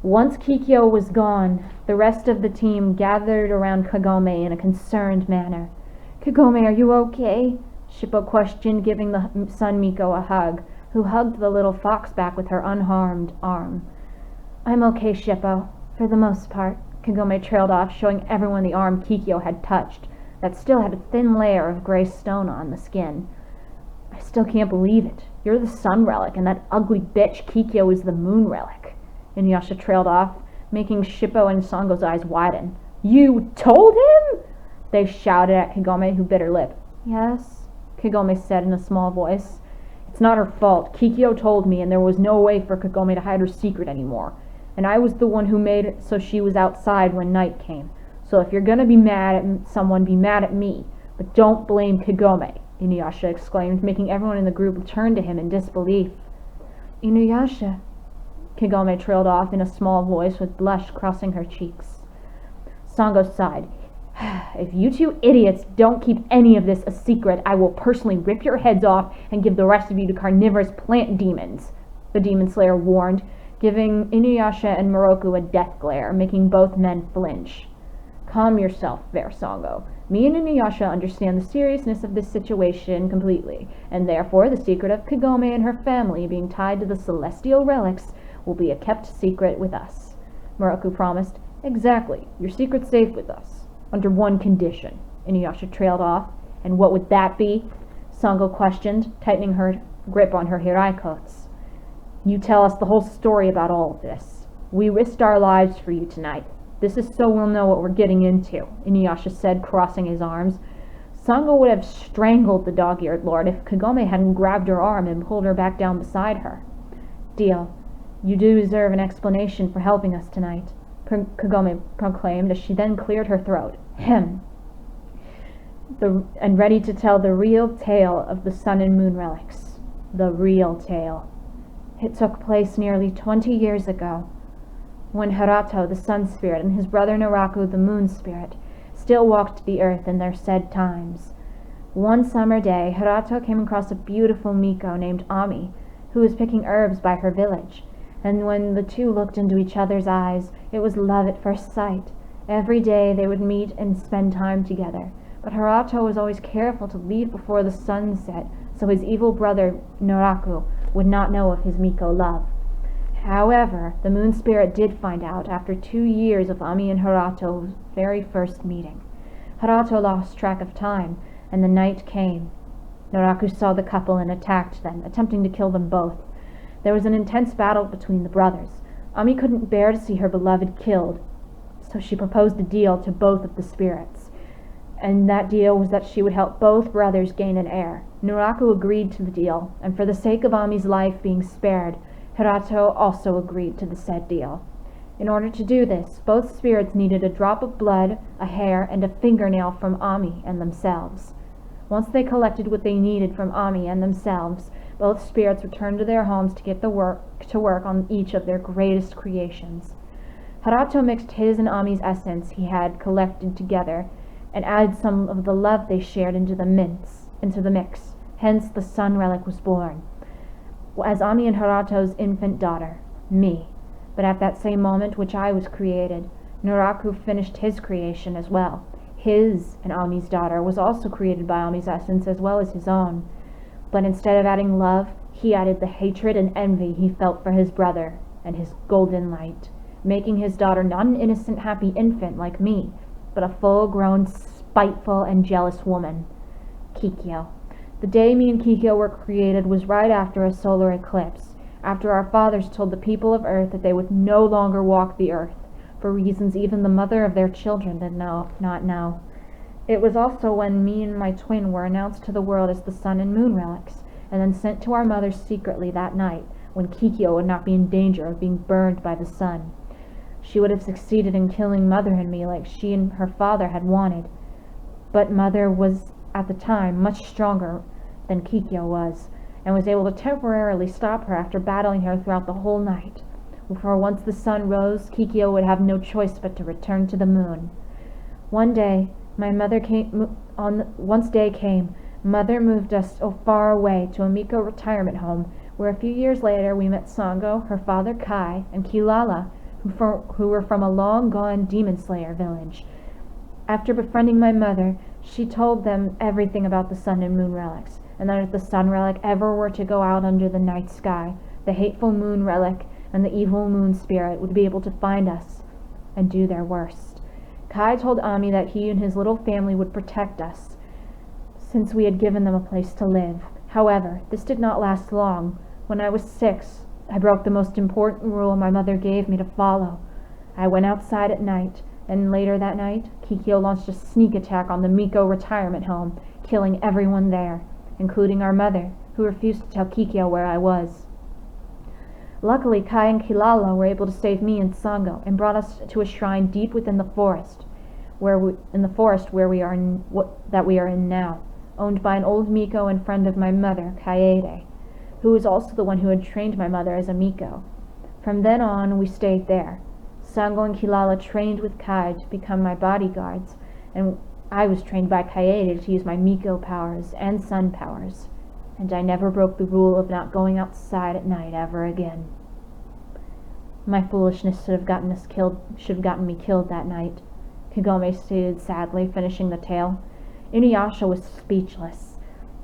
Once Kikyo was gone, the rest of the team gathered around Kagome in a concerned manner. "Kagome, are you okay?" Shippo questioned, giving the Sun Miko a hug, who hugged the little fox back with her unharmed arm. "I'm okay, Shippo, for the most part," Kagome trailed off, showing everyone the arm Kikyo had touched, that still had a thin layer of gray stone on the skin. "I still can't believe it. You're the Sun Relic, and that ugly bitch Kikyo is the Moon Relic," INUYASHA trailed off, making Shippo and Sango's eyes widen. "You told him?" they shouted at Kagome, who bit her lip. "Yes," Kagome said in a small voice. "It's not her fault. Kikyo told me, and there was no way for Kagome to hide her secret anymore. And I was the one who made it so she was outside when night came. So if you're gonna be mad at someone, be mad at me. But don't blame Kagome," INUYASHA exclaimed, making everyone in the group turn to him in disbelief. "INUYASHA," Kagome trailed off in a small voice with blush crossing her cheeks. Sango sighed. "If you two idiots don't keep any of this a secret, I will personally rip your heads off and give the rest of you to carnivorous plant demons," the Demon Slayer warned, giving INUYASHA and Moroku a death glare, making both men flinch. "Calm yourself there, Sango. Me and INUYASHA understand the seriousness of this situation completely, and therefore the secret of Kagome and her family being tied to the celestial relics will be a kept secret with us," Moroku promised. "Exactly. Your secret's safe with us. Under one condition," INUYASHA trailed off. "And what would that be?" Sango questioned, tightening her grip on her hirai coats. "You tell us the whole story about all of this. We risked our lives for you tonight. This is so we'll know what we're getting into," INUYASHA said, crossing his arms. Sango would have strangled the dog-eared lord if Kagome hadn't grabbed her arm and pulled her back down beside her. "Deal. You do deserve an explanation for helping us tonight," Kagome proclaimed as she then cleared her throat. "Hem." And ready to tell the real tale of the Sun and Moon relics. The real tale. It took place nearly 20 years ago, when Harato, the Sun Spirit, and his brother Naraku, the Moon Spirit, still walked the earth in their said times. One summer day, Harato came across a beautiful Miko named Ami, who was picking herbs by her village, and when the two looked into each other's eyes, it was love at first sight. Every day they would meet and spend time together, but Harato was always careful to leave before the sun set, so his evil brother Naraku would not know of his Miko love. However, the Moon Spirit did find out after 2 years of Ami and Harato's very first meeting. Harato lost track of time, and the night came. Naraku saw the couple and attacked them, attempting to kill them both. There was an intense battle between the brothers. Ami couldn't bear to see her beloved killed, so she proposed a deal to both of the spirits. And that deal was that she would help both brothers gain an heir. Naraku agreed to the deal, and for the sake of Ami's life being spared, Harato also agreed to the said deal. In order to do this, both spirits needed a drop of blood, a hair, and a fingernail from Ami and themselves. Once they collected what they needed from Ami and themselves, both spirits returned to their homes to get to work on each of their greatest creations. Harato mixed his and Ami's essence he had collected together and added some of the love they shared into the mix. Hence the Sun Relic was born, as Ami and Harato's infant daughter, me. But at that same moment which I was created, Naraku finished his creation as well. His and Ami's daughter was also created by Ami's essence as well as his own. But instead of adding love, he added the hatred and envy he felt for his brother and his golden light, making his daughter not an innocent, happy infant like me, but a full-grown, spiteful, and jealous woman. Kikyo. The day me and Kikyo were created was right after a solar eclipse, after our fathers told the people of Earth that they would no longer walk the earth, for reasons even the mother of their children did not know. It was also when me and my twin were announced to the world as the Sun and Moon relics, and then sent to our mothers secretly that night, when Kikyo would not be in danger of being burned by the sun. She would have succeeded in killing Mother and me like she and her father had wanted, but Mother was, at the time, much stronger than Kikyo was, and was able to temporarily stop her after battling her throughout the whole night. For once the sun rose, Kikyo would have no choice but to return to the moon. Once day came, Mother moved us far away to a Miko retirement home, where a few years later we met Sango, her father Kai, and Kilala, who were from a long-gone demon-slayer village. After befriending my mother, she told them everything about the sun and moon relics, and that if the sun relic ever were to go out under the night sky, the hateful moon relic and the evil moon spirit would be able to find us and do their worst. Kai told Ami that he and his little family would protect us, since we had given them a place to live. However, this did not last long. When I was 6, I broke the most important rule my mother gave me to follow. I went outside at night, and later that night, Kikyo launched a sneak attack on the Miko retirement home, killing everyone there, including our mother, who refused to tell Kikyo where I was. Luckily, Kai and Kilala were able to save me and Sango and brought us to a shrine deep within the forest, where we are in now, owned by an old Miko and friend of my mother, Kaede, who was also the one who had trained my mother as a Miko. From then on, we stayed there. Sango and Kilala trained with Kai to become my bodyguards, and I was trained by Kaede to use my Miko powers and sun powers, and I never broke the rule of not going outside at night ever again. My foolishness should have gotten me killed that night, Kagome stated sadly, finishing the tale. INUYASHA was speechless.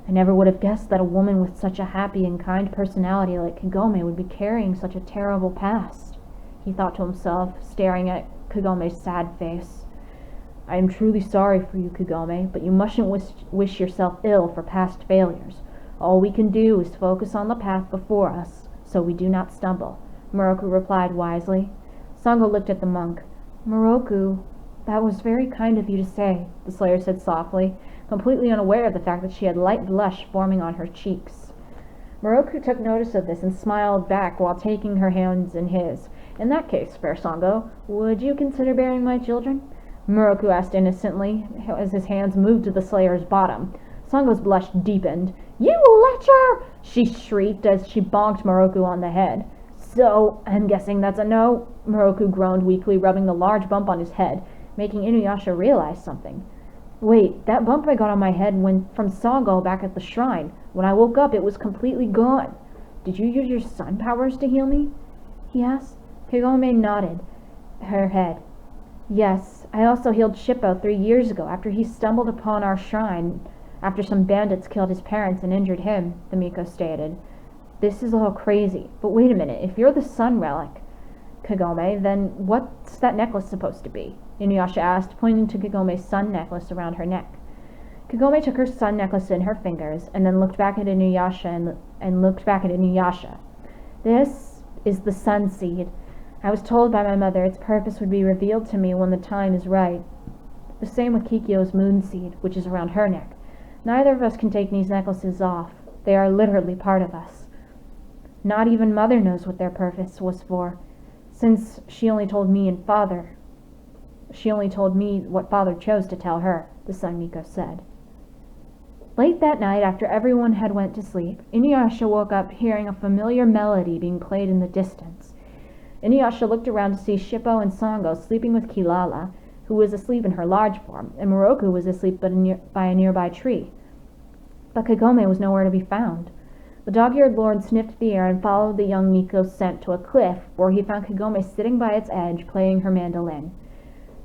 I never would have guessed that a woman with such a happy and kind personality like Kagome would be carrying such a terrible past, he thought to himself, staring at Kagome's sad face. I am truly sorry for you, Kagome, but you mustn't wish yourself ill for past failures. All we can do is focus on the path before us, so we do not stumble, Moroku replied wisely. Sango looked at the monk. Moroku, that was very kind of you to say, the Slayer said softly, completely unaware of the fact that she had light blush forming on her cheeks. Moroku took notice of this and smiled back while taking her hands in his. In that case, fair Sango, would you consider bearing my children? Moroku asked innocently, as his hands moved to the Slayer's bottom. Sango's blush deepened. You lecher! She shrieked as she bonked Moroku on the head. So, I'm guessing that's a no? Moroku groaned weakly, rubbing the large bump on his head, making INUYASHA realize something. Wait, that bump I got on my head went from Sango back at the shrine. When I woke up, it was completely gone. Did you use your sun powers to heal me? He asked. Kagome nodded her head. Yes, I also healed Shippo 3 years ago after he stumbled upon our shrine after some bandits killed his parents and injured him, the Miko stated. This is all crazy, but wait a minute, if you're the sun relic, Kagome, then what's that necklace supposed to be? INUYASHA asked, pointing to Kagome's sun necklace around her neck. Kagome took her sun necklace in her fingers and then looked back at INUYASHA and looked back at INUYASHA. This is the sun seed. I was told by my mother its purpose would be revealed to me when the time is right. The same with Kikyo's moon seed, which is around her neck. Neither of us can take these necklaces off. They are literally part of us. Not even Mother knows what their purpose was for, since she only told me what Father chose to tell her, the Sun Miko said. Late that night, after everyone had went to sleep, INUYASHA woke up hearing a familiar melody being played in the distance. INUYASHA looked around to see Shippo and Sango sleeping with Kilala, who was asleep in her large form, and Moroku was asleep by a nearby tree. But Kagome was nowhere to be found. The dog-eared lord sniffed the air and followed the young Miko's scent to a cliff, where he found Kagome sitting by its edge, playing her mandolin.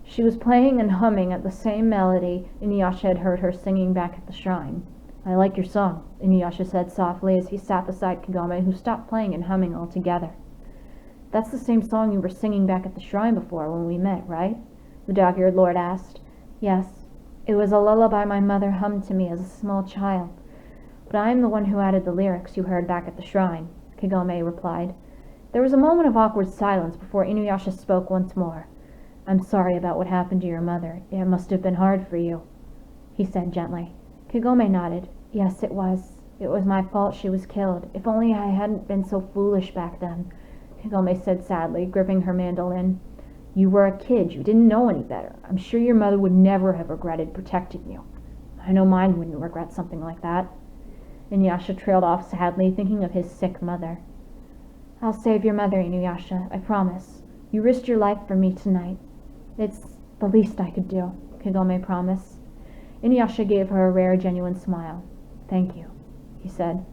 She was playing and humming at the same melody INUYASHA had heard her singing back at the shrine. I like your song, INUYASHA said softly as he sat beside Kagome, who stopped playing and humming altogether. That's the same song you were singing back at the shrine before when we met, right? The dog-eared lord asked. Yes, it was a lullaby my mother hummed to me as a small child. But I am the one who added the lyrics you heard back at the shrine, Kagome replied. There was a moment of awkward silence before INUYASHA spoke once more. I'm sorry about what happened to your mother. It must have been hard for you, he said gently. Kagome nodded. Yes, it was. It was my fault she was killed. If only I hadn't been so foolish back then, Kagome said sadly, gripping her mandolin. You were a kid. You didn't know any better. I'm sure your mother would never have regretted protecting you. I know mine wouldn't regret something like that. INUYASHA trailed off sadly, thinking of his sick mother. I'll save your mother, INUYASHA, I promise. You risked your life for me tonight. It's the least I could do, Kagome promised. INUYASHA gave her a rare, genuine smile. Thank you, he said.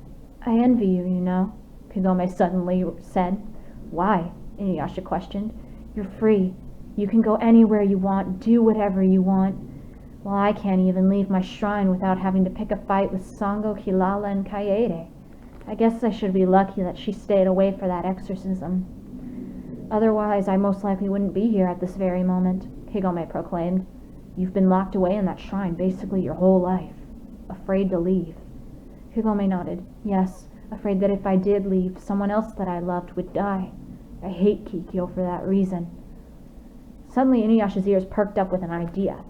I envy you, you know, Kagome suddenly said. Why? INUYASHA questioned. You're free. You can go anywhere you want, do whatever you want. Well, I can't even leave my shrine without having to pick a fight with Sango, Hilala, and Kaede. I guess I should be lucky that she stayed away for that exorcism. Otherwise, I most likely wouldn't be here at this very moment, Kagome proclaimed. You've been locked away in that shrine basically your whole life. Afraid to leave. Kagome nodded. Yes, afraid that if I did leave, someone else that I loved would die. I hate Kikyo for that reason. Suddenly, Inuyasha's ears perked up with an idea.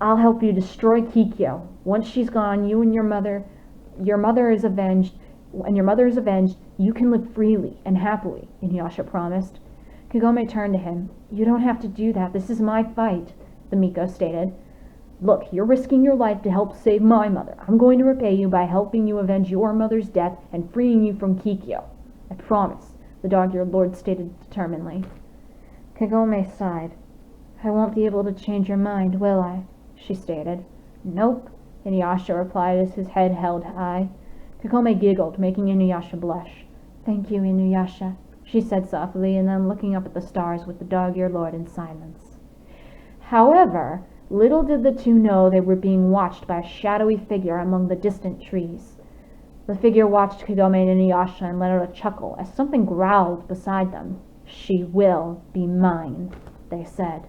I'll help you destroy Kikyo. Once she's gone, you and your mother is avenged, you can live freely and happily, Inuyasha promised. Kagome turned to him. You don't have to do that. This is my fight, the Miko stated. Look, you're risking your life to help save my mother. I'm going to repay you by helping you avenge your mother's death and freeing you from Kikyo. I promise, the dog-eared lord stated determinedly. Kagome sighed. I won't be able to change your mind, will I? She stated. Nope, Inuyasha replied as his head held high. Kagome giggled, making Inuyasha blush. Thank you, Inuyasha, she said softly, and then looking up at the stars with the dog-eared lord in silence. However, little did the two know they were being watched by a shadowy figure among the distant trees. The figure watched Kagome and Inuyasha and let out a chuckle as something growled beside them. She will be mine, they said.